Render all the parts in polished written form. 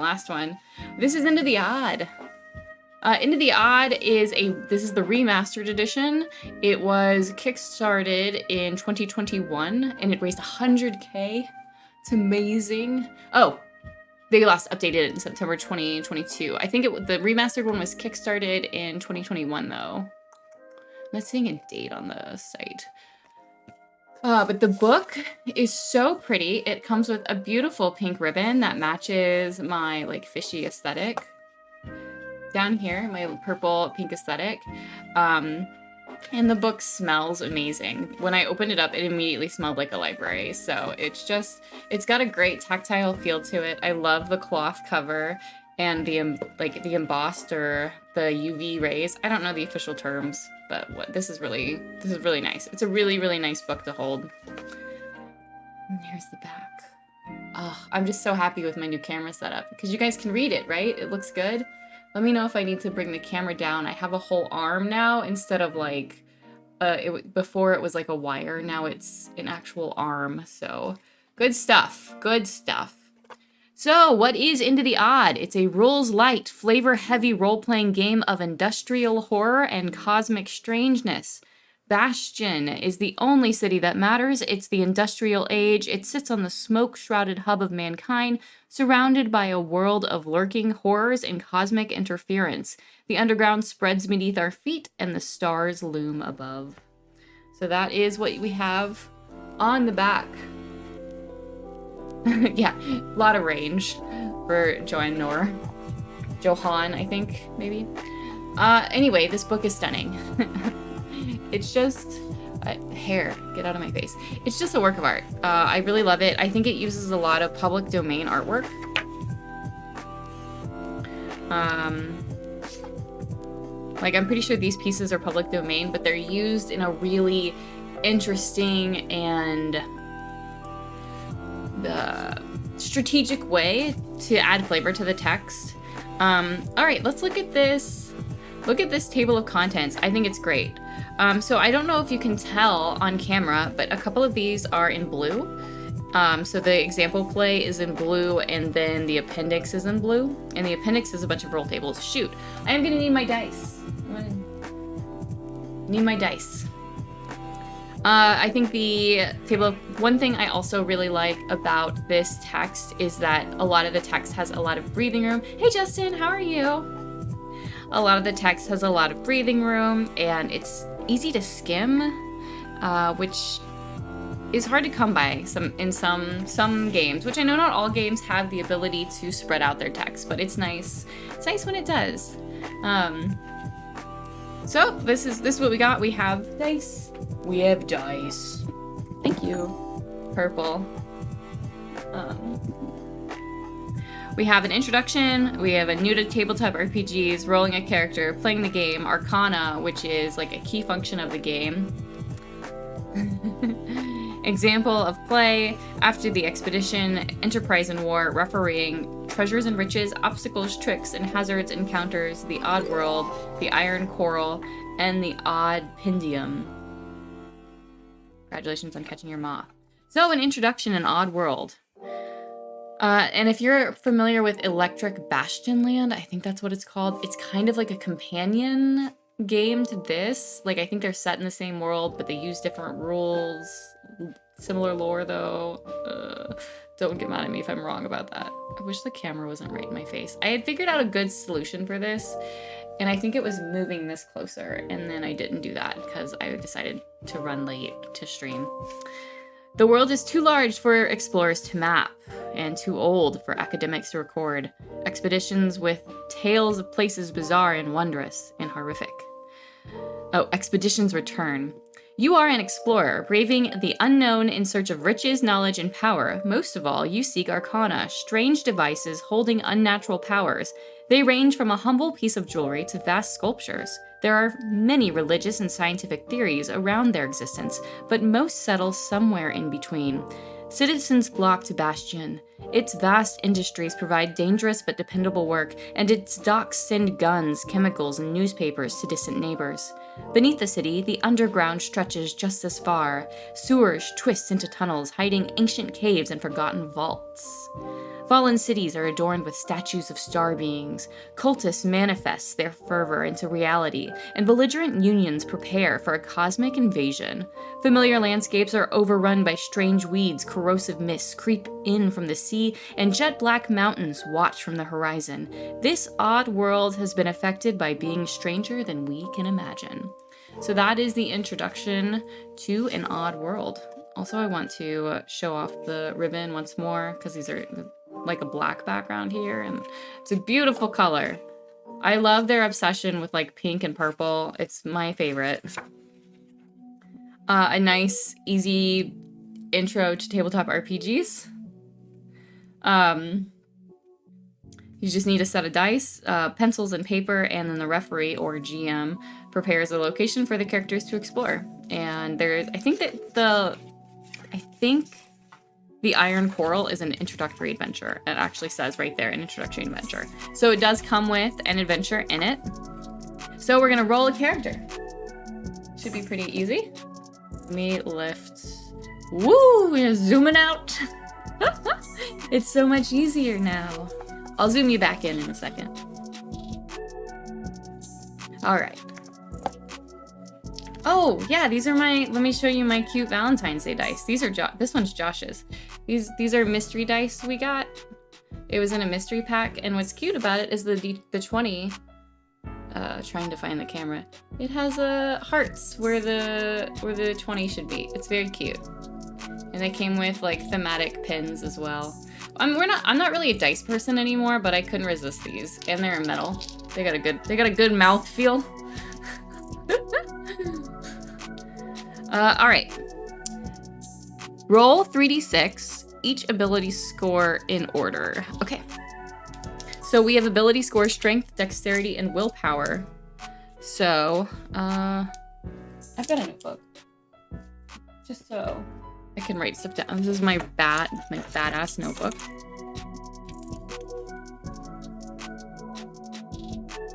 last one. This is Into the Odd. Into the Odd is this is the remastered edition. It was kickstarted in 2021 and it raised 100K. It's amazing. Oh, they last updated it in September 2022. I think the remastered one was kickstarted in 2021 though. I'm not seeing a date on the site. But the book is so pretty. It comes with a beautiful pink ribbon that matches my like fishy aesthetic. Down here, my purple pink aesthetic. And the book smells amazing. When I opened it up, it immediately smelled like a library. So it's got a great tactile feel to it. I love the cloth cover and the embossed or the UV rays. I don't know the official terms, but this is really nice. It's a really, really nice book to hold. And here's the back. Oh, I'm just so happy with my new camera setup because you guys can read it, right? It looks good. Let me know if I need to bring the camera down. I have a whole arm now instead of like, before it was like a wire. Now it's an actual arm. So good stuff. Good stuff. So what is Into the Odd? It's a rules-light, flavor-heavy role-playing game of industrial horror and cosmic strangeness. Bastion is the only city that matters. It's the industrial age. It sits on the smoke-shrouded hub of mankind, surrounded by a world of lurking horrors and cosmic interference. The underground spreads beneath our feet, and the stars loom above. So that is what we have on the back. Yeah, a lot of range for Johan, I think, maybe. Anyway, this book is stunning. It's just hair, get out of my face. It's just a work of art. I really love it. I think it uses a lot of public domain artwork. Like I'm pretty sure these pieces are public domain, but they're used in a really interesting and strategic way to add flavor to the text. All right, let's look at this. Look at this table of contents. I think it's great. So I don't know if you can tell on camera, but a couple of these are in blue. So the example play is in blue, and then the appendix is in blue. And the appendix is a bunch of roll tables. Shoot, I am gonna need my dice. I think the table of one thing I also really like about this text is that a lot of the text has a lot of breathing room. Hey Justin, how are you? A lot of the text has a lot of breathing room, and it's easy to skim, which is hard to come by in some games, which I know not all games have the ability to spread out their text, but it's nice. It's nice when it does. So this is what we got. We have dice. We have dice. Thank you. Purple. We have an introduction, we have a new to tabletop RPGs, rolling a character, playing the game, Arcana, which is like a key function of the game. Example of play, after the expedition, enterprise and war, refereeing, treasures and riches, obstacles, tricks, and hazards, encounters, the odd world, the iron coral, and the odd pendium. Congratulations on catching your moth. So an introduction in Odd World. And if you're familiar with Electric Bastion Land, I think that's what it's called. It's kind of like a companion game to this. Like, I think they're set in the same world, but they use different rules. Similar lore, though. Don't get mad at me if I'm wrong about that. I wish the camera wasn't right in my face. I had figured out a good solution for this, and I think it was moving this closer, and then I didn't do that because I decided to run late to stream. The world is too large for explorers to map, and too old for academics to record. Expeditions with tales of places bizarre and wondrous and horrific. Oh, expeditions return. You are an explorer, braving the unknown in search of riches, knowledge, and power. Most of all, you seek arcana, strange devices holding unnatural powers. They range from a humble piece of jewelry to vast sculptures. There are many religious and scientific theories around their existence, but most settle somewhere in between. Citizens flock to Bastion. Its vast industries provide dangerous but dependable work, and its docks send guns, chemicals, and newspapers to distant neighbors. Beneath the city, the underground stretches just as far. Sewers twist into tunnels, hiding ancient caves and forgotten vaults. Fallen cities are adorned with statues of star beings. Cultists manifest their fervor into reality, and belligerent unions prepare for a cosmic invasion. Familiar landscapes are overrun by strange weeds, corrosive mists creep in from the sea, and jet-black mountains watch from the horizon. This odd world has been affected by being stranger than we can imagine. So that is the introduction to An Odd World. Also, I want to show off the ribbon once more, because these are like a black background here, and it's a beautiful color. I love their obsession with like pink and purple. It's my favorite. A nice, easy intro to tabletop RPGs. You just need a set of dice, pencils and paper, and then the referee or GM prepares a location for the characters to explore. And there's, I think the Iron Coral is an introductory adventure. It actually says right there, an introductory adventure. So it does come with an adventure in it. So we're gonna roll a character. Should be pretty easy. Let me lift. Woo, we're zooming out. It's so much easier now. I'll zoom you back in a second. All right. Oh, yeah, these are let me show you my cute Valentine's Day dice. These are this one's Josh's. These are mystery dice we got. It was in a mystery pack, and what's cute about it is the 20, trying to find the camera. It has hearts where the 20 should be. It's very cute. And they came with like thematic pins as well. I'm not really a dice person anymore, but I couldn't resist these. And they're metal. They got a good mouth feel. All right. Roll 3d6, each ability score in order. Okay. So we have ability score strength, dexterity, and willpower. So, I've got a notebook. Just so I can write stuff down. This is my badass notebook.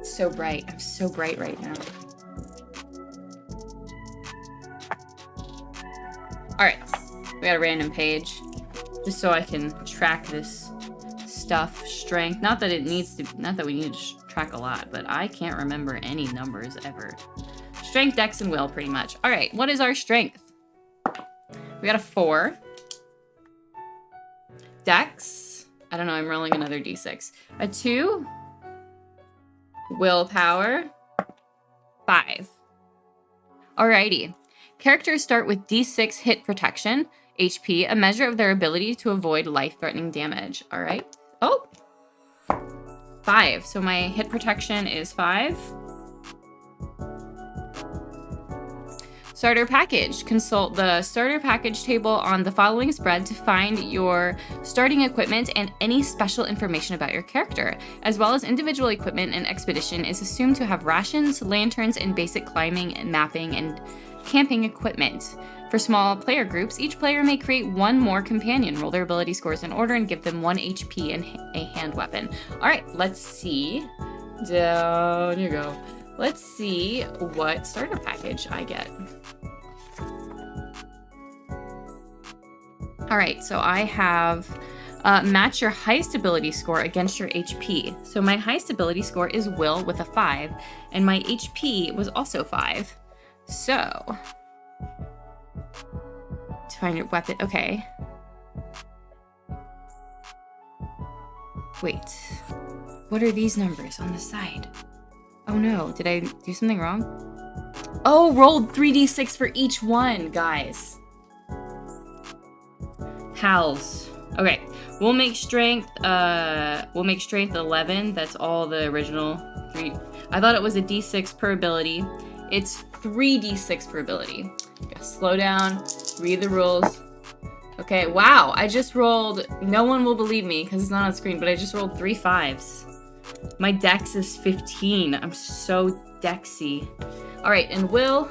So bright. I'm so bright right now. All right. We got a random page, just so I can track this stuff. Strength, not that we need to track a lot, but I can't remember any numbers ever. Strength, dex, and will, pretty much. All right, what is our strength? We got a 4. Dex, I don't know, I'm rolling another d6. A 2. Willpower, 5. Alrighty. Characters start with d6 hit protection, HP, a measure of their ability to avoid life-threatening damage. All right. Oh, 5. So my hit protection is 5. Starter package. Consult the starter package table on the following spread to find your starting equipment and any special information about your character, as well as individual equipment. An expedition is assumed to have rations, lanterns, and basic climbing and mapping and camping equipment. For small player groups, each player may create one more companion, roll their ability scores in order, and give them 1 HP and a hand weapon. All right, let's see. Down you go. Let's see what starter package I get. All right, so I have match your highest ability score against your HP. So my highest ability score is will with a 5, and my HP was also 5. So, to find your weapon, okay. Wait, what are these numbers on the side? Oh no, did I do something wrong? Oh, rolled 3d6 for each one, guys. Howls. Okay, we'll make strength 11. That's all the original 3. I thought it was a d6 per ability. It's 3d6 per ability. Okay, slow down, read the rules. Okay, wow, I just rolled, no one will believe me because it's not on screen, but I just rolled 3 5s. My dex is 15. I'm so dexy. All right, and will,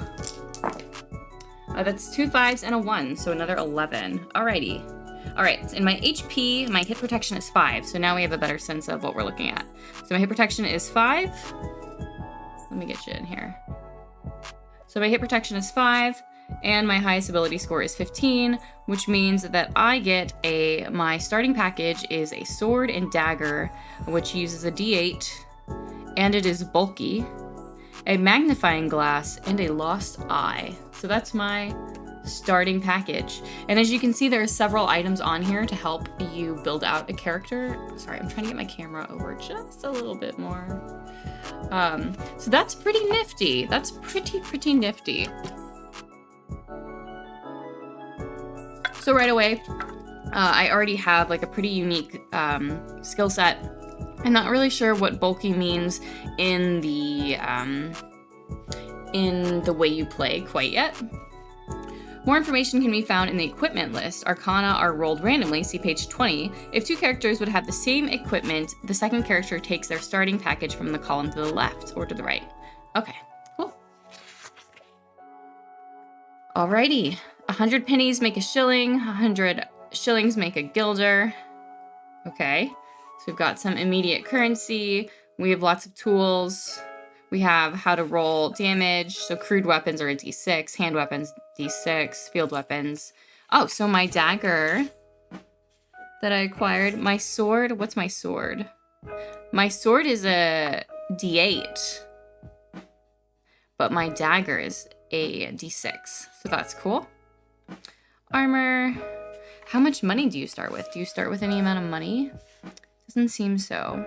that's 2 5s and a 1, so another 11. Alrighty. All right, and my HP, my hit protection is 5, so now we have a better sense of what we're looking at. So my hit protection is 5. Let me get you in here. So my hit protection is 5. and my highest ability score is 15, which means that I get my starting package is a sword and dagger, which uses a D8, and it is bulky, a magnifying glass, and a lost eye. So that's my starting package. And as you can see, there are several items on here to help you build out a character. Sorry, I'm trying to get my camera over just a little bit more. So that's pretty nifty. That's pretty nifty. So right away, I already have like a pretty unique skill set. I'm not really sure what bulky means in the way you play quite yet. More information can be found in the equipment list. Arcana are rolled randomly, see page 20. If two characters would have the same equipment, the second character takes their starting package from the column to the left or to the right. Okay, cool. Alrighty, 100 pennies make a shilling, 100 shillings make a guilder. Okay, so we've got some immediate currency, we have lots of tools. We have how to roll damage, so crude weapons are a d6, hand weapons d6, field weapons. Oh, so my dagger that I acquired, my sword, what's my sword? My sword is a d8, but my dagger is a d6, so that's cool. Armor, how much money do you start with? Do you start with any amount of money? Doesn't seem so.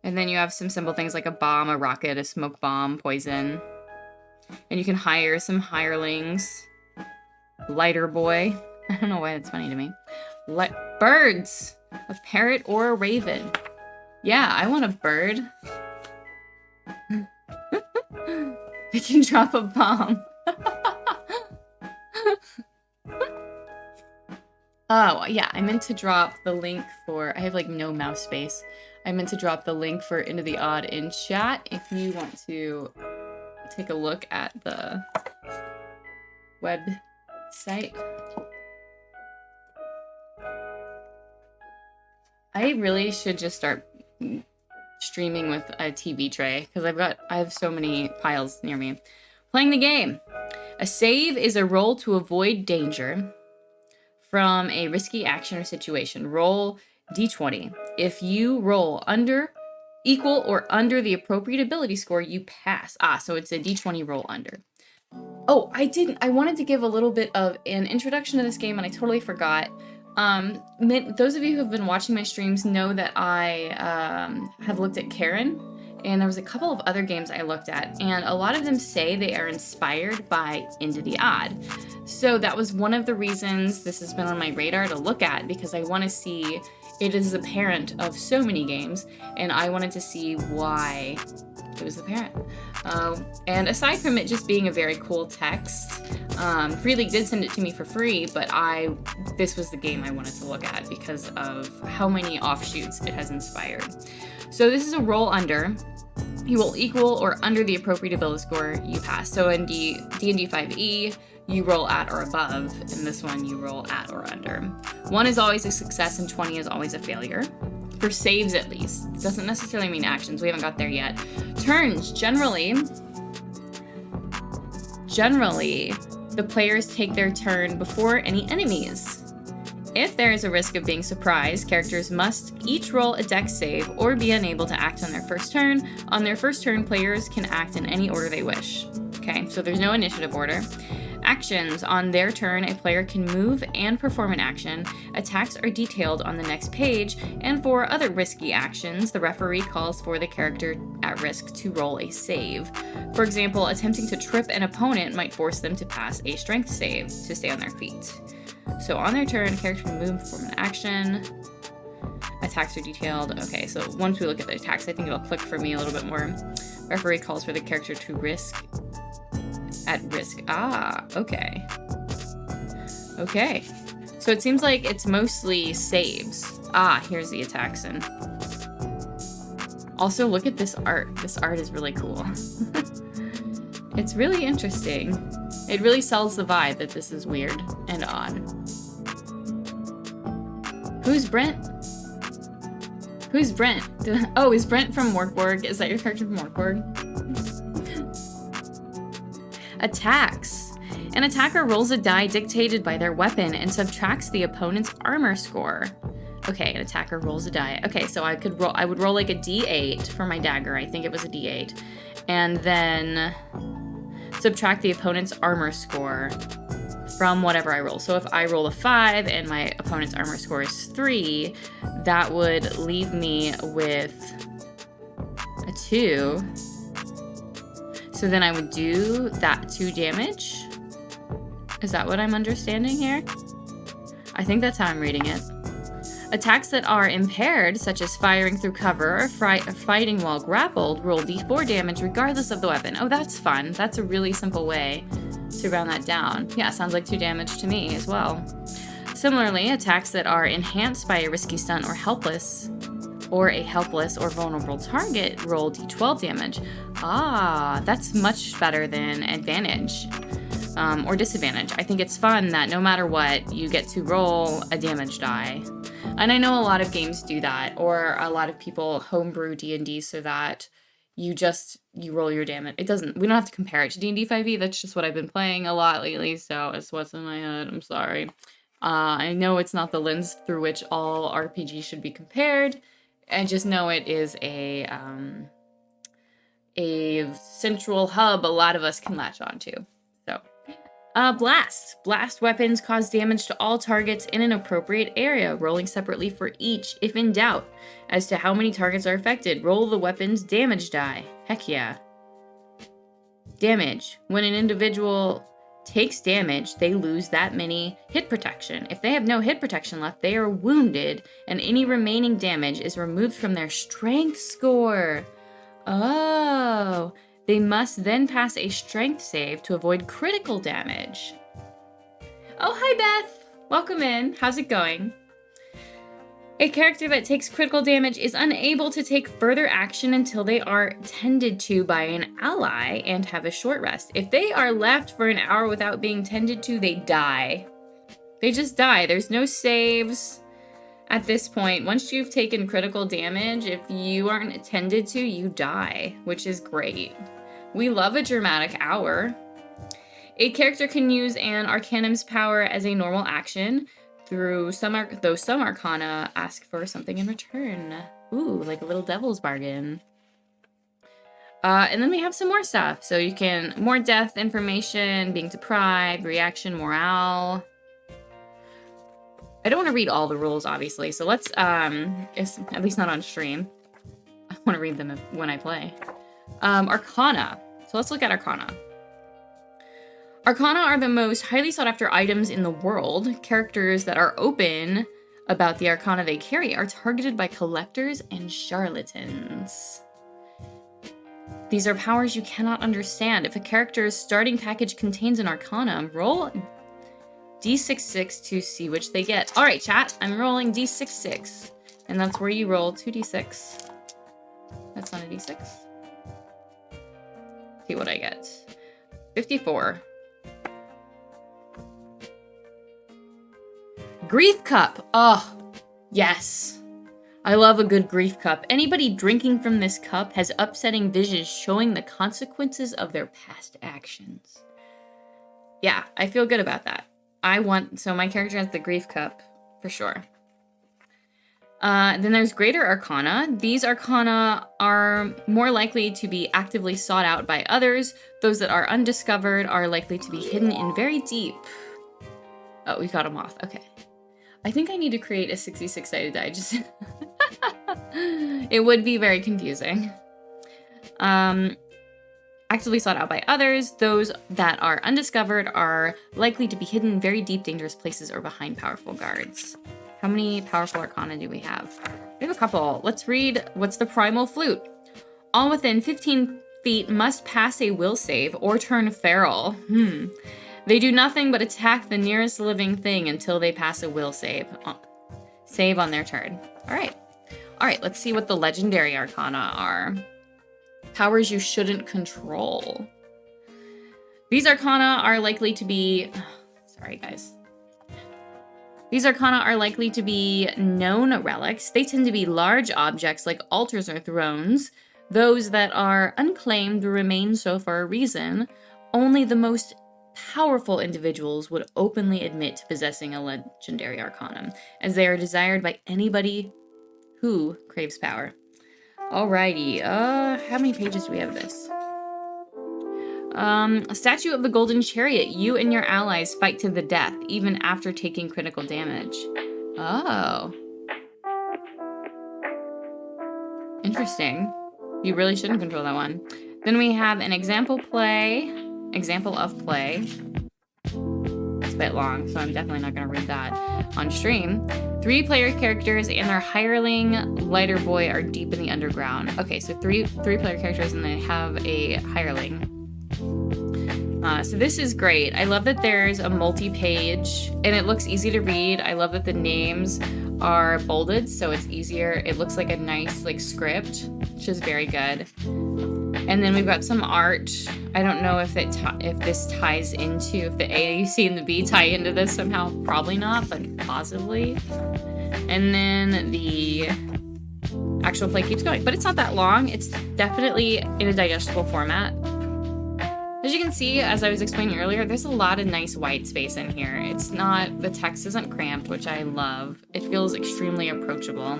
And then you have some simple things like a bomb, a rocket, a smoke bomb, poison. And you can hire some hirelings. Lighter boy. I don't know why that's funny to me. Birds! A parrot or a raven. Yeah, I want a bird. They can drop a bomb. Oh, yeah, I meant to drop the link for... I have, like, no mouse space. I meant to drop the link for Into the Odd in chat if you want to take a look at the website. I really should just start streaming with a TV tray because I have so many piles near me. Playing the game. A save is a roll to avoid danger from a risky action or situation. Roll d20. If you roll equal or under the appropriate ability score, you pass. So it's a d20 roll under. Oh, I wanted to give a little bit of an introduction to this game, and I totally forgot. Those of you who have been watching my streams know that I have looked at Karen, and there was a couple of other games I looked at, and a lot of them say they are inspired by Into the Odd. So that was one of the reasons this has been on my radar to look at, because I want to see, it is the parent of so many games, and I wanted to see why it was the parent. And aside from it just being a very cool text, Free League did send it to me for free, but this was the game I wanted to look at because of how many offshoots it has inspired. So this is a roll under. You will equal or under the appropriate ability score, you pass. So in D&D 5e, you roll at or above. In this one, you roll at or under. 1 is always a success and 20 is always a failure. For saves, at least. Doesn't necessarily mean actions. We haven't got there yet. Turns, generally, the players take their turn before any enemies. If there is a risk of being surprised, characters must each roll a dex save or be unable to act on their first turn. On their first turn, players can act in any order they wish. Okay, so there's no initiative order. Actions. On their turn, a player can move and perform an action. Attacks are detailed on the next page, and for other risky actions, the referee calls for the character at risk to roll a save. For example, attempting to trip an opponent might force them to pass a strength save to stay on their feet. So on their turn, a character can move, perform an action. Attacks are detailed. Okay, so once we look at the attacks, I think it'll click for me a little bit more. Referee calls for the character to at risk. Okay. Okay. So it seems like it's mostly saves. Here's the attacks in. Also, look at this art. This art is really cool. It's really interesting. It really sells the vibe that this is weird and odd. Who's Brent? Who's Brent? Oh, is Brent from Morkborg? Is that your character from Morkborg? Attacks. An attacker rolls a die dictated by their weapon and subtracts the opponent's armor score. Okay, an attacker rolls a die. Okay, so I would roll like a d8 for my dagger. I think it was a d8. And then subtract the opponent's armor score from whatever I roll. So if I roll a 5 and my opponent's armor score is 3, that would leave me with a 2. So then I would do that 2 damage. Is that what I'm understanding here? I think that's how I'm reading it. Attacks that are impaired, such as firing through cover or fighting while grappled, roll d4 damage regardless of the weapon. Oh, that's fun. That's a really simple way to round that down. Yeah, sounds like 2 damage to me as well. Similarly, attacks that are enhanced by a risky stunt or a helpless or vulnerable target roll d12 damage. Ah, that's much better than advantage. Or disadvantage. I think it's fun that no matter what, you get to roll a damage die. And I know a lot of games do that, or a lot of people homebrew D&D so that you roll your damage. We don't have to compare it to D&D 5e. That's just what I've been playing a lot lately, so it's what's in my head. I'm sorry. I know it's not the lens through which all RPGs should be compared. I just know it is a central hub a lot of us can latch on to. So, Blast. Blast weapons cause damage to all targets in an appropriate area, rolling separately for each. If in doubt as to how many targets are affected, roll the weapon's damage die. Heck yeah. Damage. When an individual takes damage, they lose that many hit protection. If they have no hit protection left, they are wounded, and any remaining damage is removed from their strength score. Oh. They must then pass a strength save to avoid critical damage. Oh, hi, Beth. Welcome in. How's it going? A character that takes critical damage is unable to take further action until they are tended to by an ally and have a short rest. If they are left for an hour without being tended to, they die. They just die. There's no saves. At this point, once you've taken critical damage, if you aren't attended to, you die, which is great. We love a dramatic hour. A character can use an Arcanum's power as a normal action, though some Arcana ask for something in return. Ooh, like a little devil's bargain. And then we have some more stuff. So you can, more death information, being deprived, reaction, morale. I don't want to read all the rules, obviously, so let's, at least not on stream. I want to read them when I play. Arcana. So let's look at Arcana. Arcana are the most highly sought after items in the world. Characters that are open about the Arcana they carry are targeted by collectors and charlatans. These are powers you cannot understand. If a character's starting package contains an Arcana, roll D66 to see which they get. All right, chat, I'm rolling D66. And that's where you roll 2d6. That's not a d6. See what I get. 54. Grief cup. Oh, yes. I love a good grief cup. Anybody drinking from this cup has upsetting visions showing the consequences of their past actions. Yeah, I feel good about that. So my character has the grief cup, for sure. Then there's Greater Arcana. These Arcana are more likely to be actively sought out by others. Those that are undiscovered are likely to be hidden in very deep. Oh, we got a moth. Okay. I think I need to create a 66-sided die. Just it would be very confusing. Actively sought out by others. Those that are undiscovered are likely to be hidden in very deep, dangerous places or behind powerful guards. How many powerful Arcana do we have? We have a couple. Let's read what's the Primal Flute. All within 15 feet must pass a will save or turn feral. They do nothing but attack the nearest living thing until they pass a will save. Save on their turn. All right, let's see what the Legendary Arcana are. Powers you shouldn't control. These Arcana are likely to be... sorry, guys. These arcana are likely to be known relics. They tend to be large objects like altars or thrones. Those that are unclaimed remain so for a reason. Only the most powerful individuals would openly admit to possessing a legendary arcanum, as they are desired by anybody who craves power. Alrighty, how many pages do we have of this? A statue of the Golden Chariot. You and your allies fight to the death, even after taking critical damage. Oh. Interesting. You really shouldn't control that one. Then we have an example of play. It's a bit long, so I'm definitely not going to read that on stream. 3-player characters and their hireling, lighter boy, are deep in the underground. Okay, so three-player characters and they have a hireling. So this is great. I love that there's a multi-page and it looks easy to read. I love that the names are bolded, so it's easier. It looks like a nice script, which is very good. And then we've got some art. I don't know if this ties into, if the A you see and the B tie into this somehow. Probably not, but possibly. And then the actual play keeps going, but it's not that long. It's definitely in a digestible format. As you can see, as I was explaining earlier, there's a lot of nice white space in here. The text isn't cramped, which I love. It feels extremely approachable.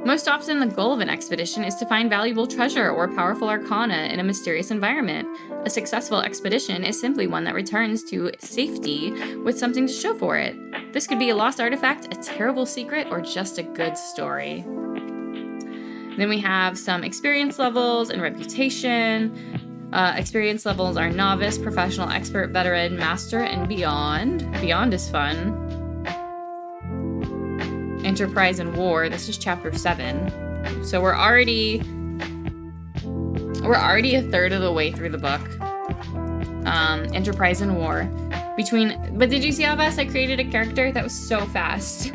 Most often, the goal of an expedition is to find valuable treasure or powerful arcana in a mysterious environment. A successful expedition is simply one that returns to safety with something to show for it. This could be a lost artifact, a terrible secret, or just a good story. Then we have some experience levels and reputation. Experience levels are novice, professional, expert, veteran, master, and beyond. Beyond is fun. Enterprise and War. This is chapter 7. So we're already a third of the way through the book. Enterprise and War. But did you see how fast I created a character? That was so fast.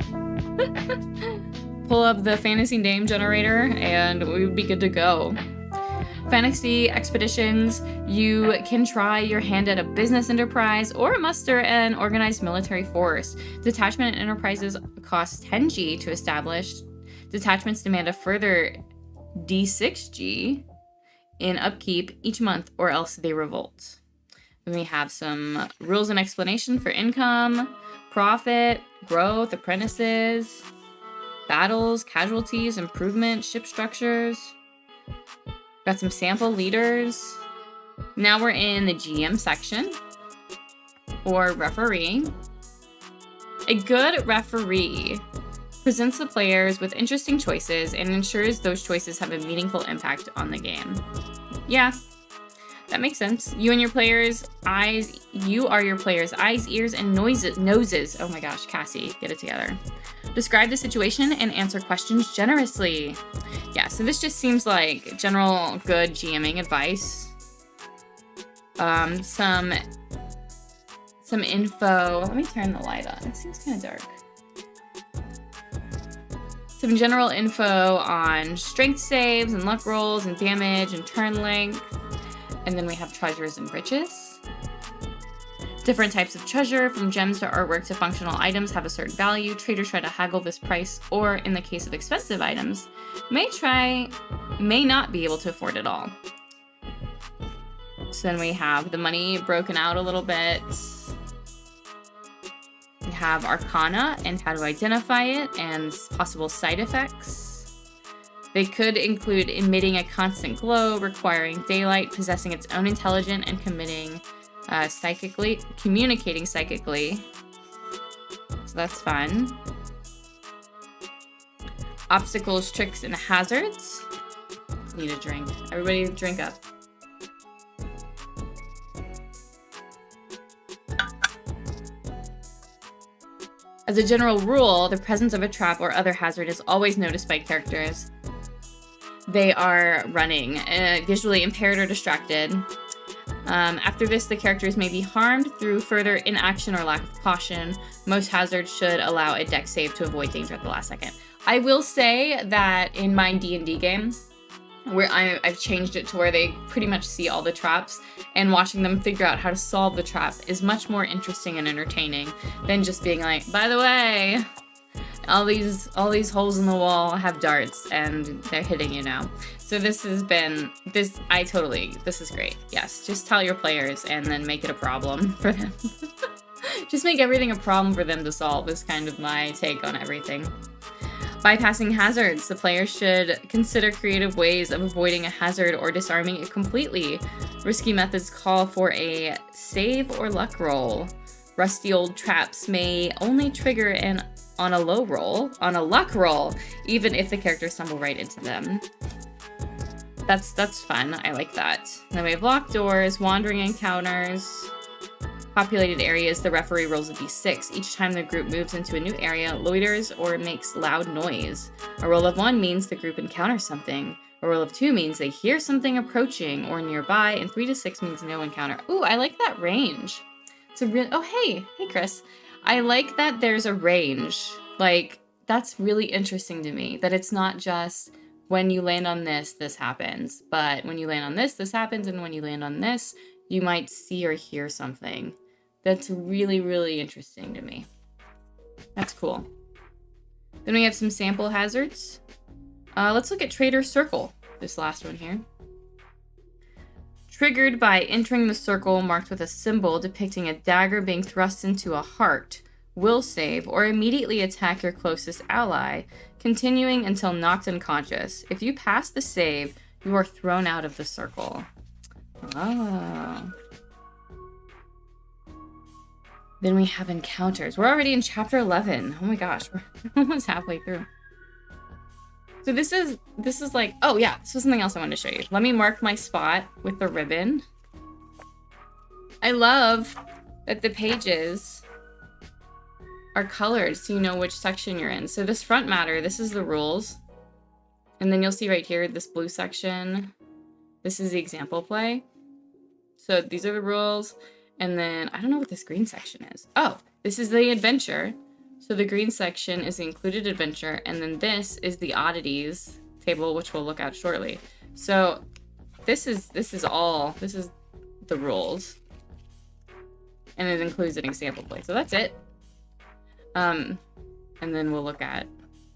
Pull up the fantasy name generator and we would be good to go. Fantasy expeditions, you can try your hand at a business enterprise or muster an organized military force. Detachment enterprises cost 10G to establish. Detachments demand a further D6G in upkeep each month, or else they revolt. Then we have some rules and explanation for income, profit, growth, apprentices, battles, casualties, improvement, ship structures. Got some sample leaders. Now we're in the GM section, or referee. A good referee presents the players with interesting choices and ensures those choices have a meaningful impact on the game. Yeah, that makes sense. You are your players' eyes, ears, and noses. Oh my gosh, Cassie, get it together. Describe the situation and answer questions generously. Yeah, so this just seems like general good GMing advice. Some info. Let me turn the light on. It seems kind of dark. Some general info on strength saves and luck rolls and damage and turn length. And then we have treasures and riches. Different types of treasure, from gems to artwork to functional items, have a certain value. Traders try to haggle this price, or in the case of expensive items, may not be able to afford it all. So then we have the money broken out a little bit. We have arcana and how to identify it and possible side effects. They could include emitting a constant glow, requiring daylight, possessing its own intelligence, and communicating psychically. So that's fun. Obstacles, tricks, and hazards. Need a drink. Everybody drink up. As a general rule, the presence of a trap or other hazard is always noticed by characters. They are running, visually impaired or distracted. After this, the characters may be harmed through further inaction or lack of caution. Most hazards should allow a dex save to avoid danger at the last second. I will say that in my D&D game, where I've changed it to where they pretty much see all the traps, and watching them figure out how to solve the trap is much more interesting and entertaining than just being like, by the way, all these holes in the wall have darts and they're hitting you now. So this is great. Yes, just tell your players and then make it a problem for them. Just make everything a problem for them to solve is kind of my take on everything. Bypassing hazards. The player should consider creative ways of avoiding a hazard or disarming it completely. Risky methods call for a save or luck roll. Rusty old traps may only trigger on a luck roll, even if the characters stumble right into them. That's fun. I like that. Then we have locked doors, wandering encounters, populated areas. The referee rolls a d6. Each time the group moves into a new area, loiters, or makes loud noise. A roll of 1 means the group encounters something. A roll of 2 means they hear something approaching or nearby, and 3 to 6 means no encounter. Ooh, I like that range. It's a real. Oh, hey, Chris. I like that there's a range. Like, that's really interesting to me. That it's not just when you land on this, this happens. But when you land on this, this happens. And when you land on this, you might see or hear something. That's really, really interesting to me. That's cool. Then we have some sample hazards. Let's look at Traitor's Circle, this last one here. Triggered by entering the circle marked with a symbol depicting a dagger being thrust into a heart, will save or immediately attack your closest ally, continuing until knocked unconscious. If you pass the save, you are thrown out of the circle. Oh. Then we have encounters. We're already in chapter 11. Oh my gosh, we're almost halfway through. So this is like, oh yeah, this was something else I wanted to show you. Let me mark my spot with the ribbon. I love that the pages are colored so you know which section you're in. So this front matter, this is the rules. And then you'll see right here, this blue section, this is the example play. So these are the rules. And then, I don't know what this green section is. Oh, this is the adventure. So the green section is the included adventure. And then this is the oddities table, which we'll look at shortly. So this is the rules. And it includes an example play. So that's it. And then we'll look at,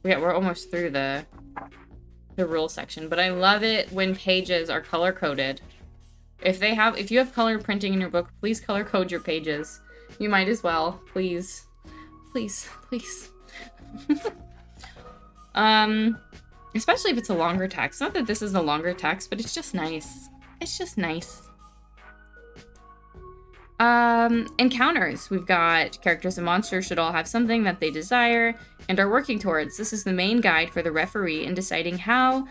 we're almost through the rule section, but I love it when pages are color coded. If you have color printing in your book, please color code your pages. You might as well, please. Please. Especially if it's a longer text. Not that this is a longer text, but it's just nice. It's just nice. Encounters. We've got characters and monsters should all have something that they desire and are working towards. This is the main guide for the referee in deciding how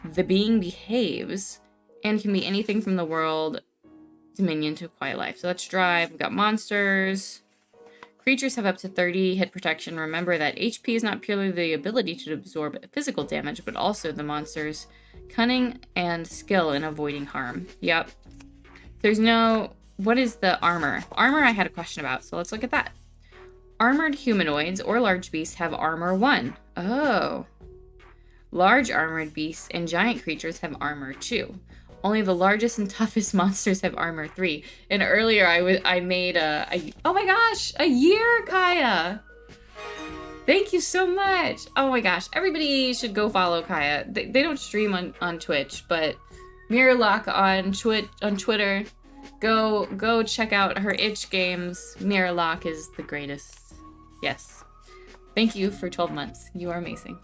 the being behaves, and can be anything from the world dominion to quiet life. So let's drive. We've got monsters. Creatures have up to 30 hit protection. Remember that HP is not purely the ability to absorb physical damage, but also the monster's cunning and skill in avoiding harm. Yep. What is the armor? Armor I had a question about, so let's look at that. Armored humanoids or large beasts have armor 1. Oh. Large armored beasts and giant creatures have armor 2. Only the largest and toughest monsters have armor 3. And earlier I made oh my gosh, a year, Kaya. Thank you so much. Oh my gosh, everybody should go follow Kaya. They don't stream on Twitch, but Mirrorlock on Twitter. Go check out her itch games. Mirrorlock is the greatest. Yes. Thank you for 12 months. You are amazing.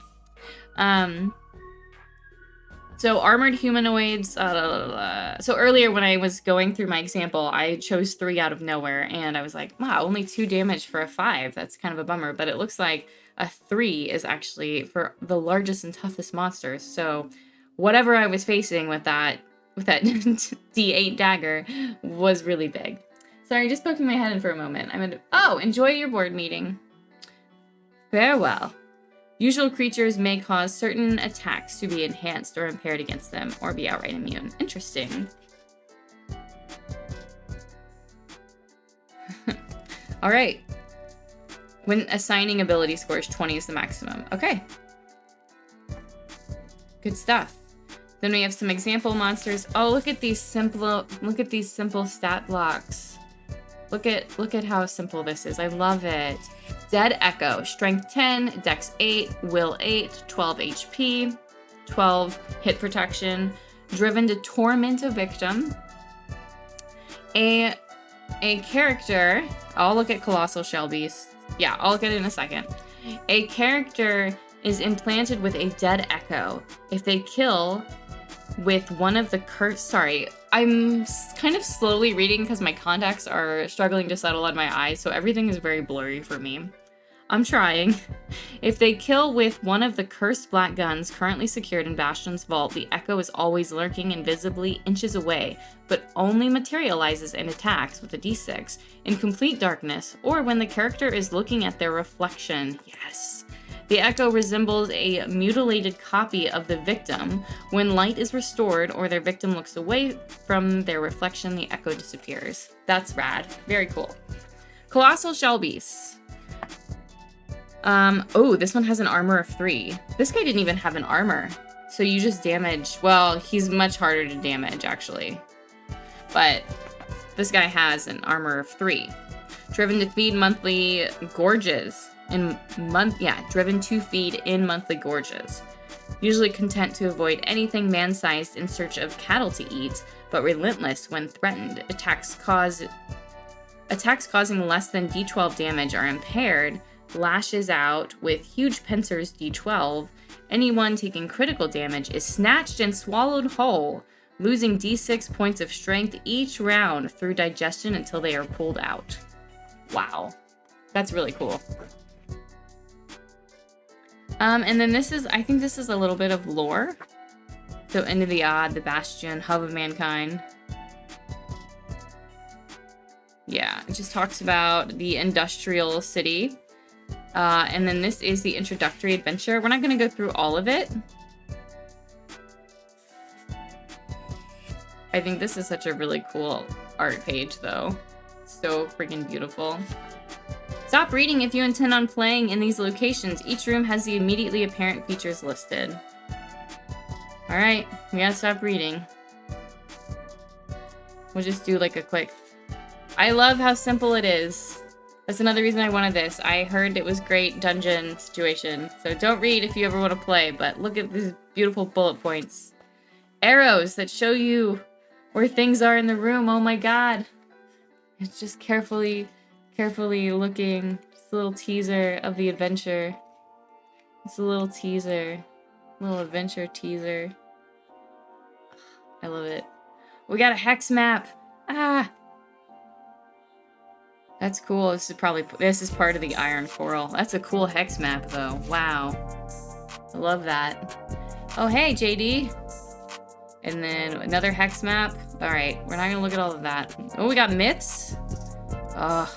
So armored humanoids, so earlier when I was going through my example, I chose 3 out of nowhere, and I was like, wow, only 2 damage for a 5. That's kind of a bummer, but it looks like a 3 is actually for the largest and toughest monsters. So whatever I was facing with that D8 dagger was really big. Sorry, just poking my head in for a moment. Enjoy your board meeting. Farewell. Usual creatures may cause certain attacks to be enhanced or impaired against them, or be outright immune. Interesting. All right. When assigning ability scores, 20 is the maximum. Okay. Good stuff. Then we have some example monsters. Oh, look at these simple stat blocks. Look at how simple this is. I love it. Dead Echo, strength 10, dex 8, will 8, 12 HP, 12 hit protection, driven to torment a victim. A character, I'll look at Colossal Shell Beast. Yeah, I'll look at it in a second. A character is implanted with a Dead Echo. If they kill with one of the sorry, I'm kind of slowly reading because my contacts are struggling to settle on my eyes, so everything is very blurry for me. I'm trying. If they kill with one of the cursed black guns currently secured in Bastion's vault, the Echo is always lurking invisibly inches away, but only materializes and attacks with a d6 in complete darkness, or when the character is looking at their reflection. Yes. The Echo resembles a mutilated copy of the victim. When light is restored or their victim looks away from their reflection, the Echo disappears. That's rad. Very cool. Colossal Shell Beasts. Oh, this one has an armor of 3. This guy didn't even have an armor. So you just damage. Well, he's much harder to damage, actually. But this guy has an armor of 3. Driven to feed monthly gorges. Driven to feed in monthly gorges. Usually content to avoid anything man-sized in search of cattle to eat, but relentless when threatened. Attacks causing less than d12 damage are impaired. Lashes out with huge pincers d12. Anyone taking critical damage is snatched and swallowed whole, losing d6 points of strength each round through digestion until they are pulled out. Wow. That's really cool. And then I think this is a little bit of lore. So End of the Odd, the Bastion, Hub of Mankind. Yeah, it just talks about the industrial city. And then this is the introductory adventure. We're not going to go through all of it. I think this is such a really cool art page, though. So freaking beautiful. Stop reading if you intend on playing in these locations. Each room has the immediately apparent features listed. Alright, we gotta stop reading. We'll just do like a quick... I love how simple it is. That's another reason I wanted this. I heard it was great dungeon situation. So don't read if you ever want to play, but look at these beautiful bullet points. Arrows that show you where things are in the room. Oh my god. It's just carefully looking. Just a little teaser of the adventure. It's a little teaser. Little adventure teaser. I love it. We got a hex map. Ah! That's cool. This is part of the Iron Coral. That's a cool hex map, though. Wow. I love that. Oh, hey, JD. And then another hex map. All right, we're not gonna look at all of that. Oh, we got myths. Ugh.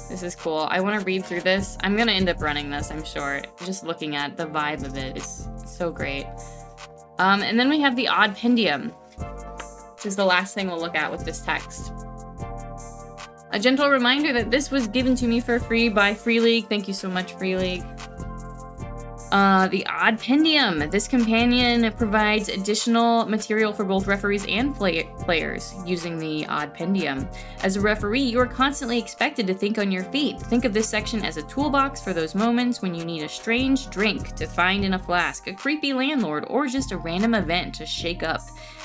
This is cool. I want to read through this. I'm gonna end up running this, I'm sure. Just looking at the vibe of it is so great. And then we have the Odd Pendium, which is the last thing we'll look at with this text. A gentle reminder that this was given to me for free by Free League. Thank you so much, Free League. The Odd Pendium. This companion provides additional material for both referees and players using the Odd Pendium. As a referee, you are constantly expected to think on your feet. Think of this section as a toolbox for those moments when you need a strange drink to find in a flask, a creepy landlord, or just a random event to shake up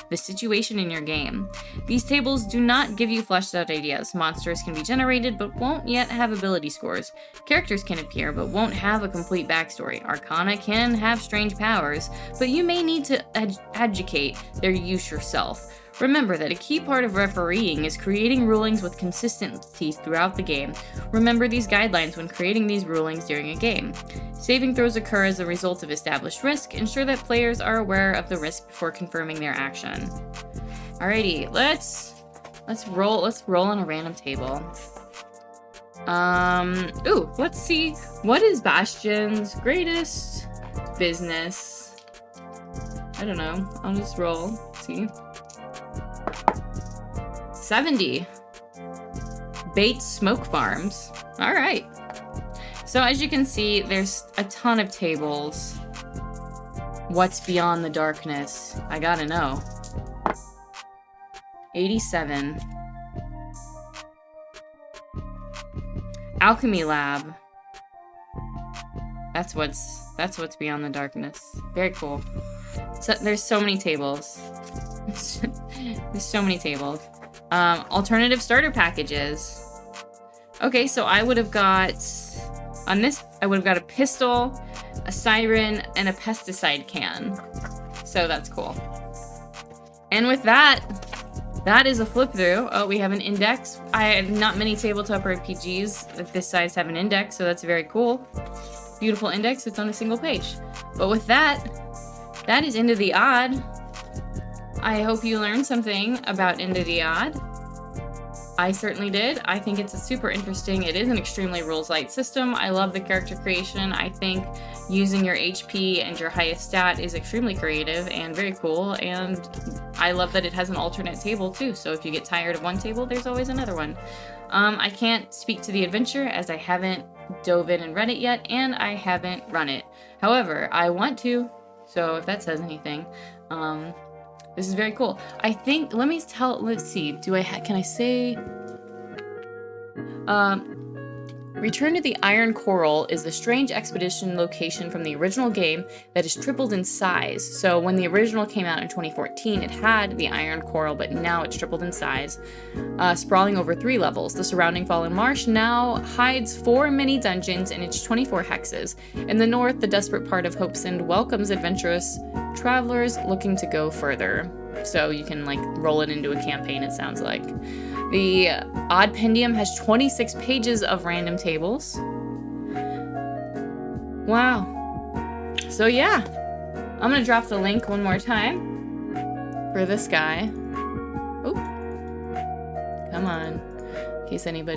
the situation in your game. These tables do not give you fleshed out ideas. Monsters can be generated but won't yet have ability scores. Characters can appear but won't have a complete backstory. Arcana can have strange powers, but you may need to educate their use yourself. Remember that a key part of refereeing is creating rulings with consistency throughout the game. Remember these guidelines when creating these rulings during a game. Saving throws occur as a result of established risk. Ensure that players are aware of the risk before confirming their action. Alrighty, let's roll on a random table. Let's see. What is Bastion's greatest business? I don't know. I'll just roll. See. 70. Bait smoke farms. All right. So as you can see, there's a ton of tables. What's beyond the darkness? I gotta know. 87. Alchemy lab. That's what's beyond the darkness. Very cool. So there's so many tables. There's so many tables. Alternative starter packages. Okay, so I would have got on this. I would have got a pistol, a siren, and a pesticide can. So that's cool. And with that, that is a flip through. Oh, we have an index. Not many tabletop RPGs at this size have an index, so that's very cool. Beautiful index. It's on a single page. But with that, that is Into the Odd. I hope you learned something about Into the Odd. I certainly did. I think it's a super interesting. It is an extremely rules light system. I love the character creation. I think using your HP and your highest stat is extremely creative and very cool. And I love that it has an alternate table too. So if you get tired of one table, there's always another one. I can't speak to the adventure as I haven't dove in and read it yet, and I haven't run it. However, I want to. So if that says anything, this is very cool. I think, let's see, can I say, Return to the Iron Coral is a strange expedition location from the original game that has tripled in size. So when the original came out in 2014, it had the Iron Coral, but now it's tripled in size, sprawling over 3 levels. The surrounding fallen marsh now hides 4 mini dungeons and its 24 hexes. In the north, the desperate part of Hopesend welcomes adventurous travelers looking to go further. So you can like roll it into a campaign, it sounds like. The Oddpendium has 26 pages of random tables. Wow. So yeah, I'm gonna drop the link one more time for this guy. Oh, come on, in case anybody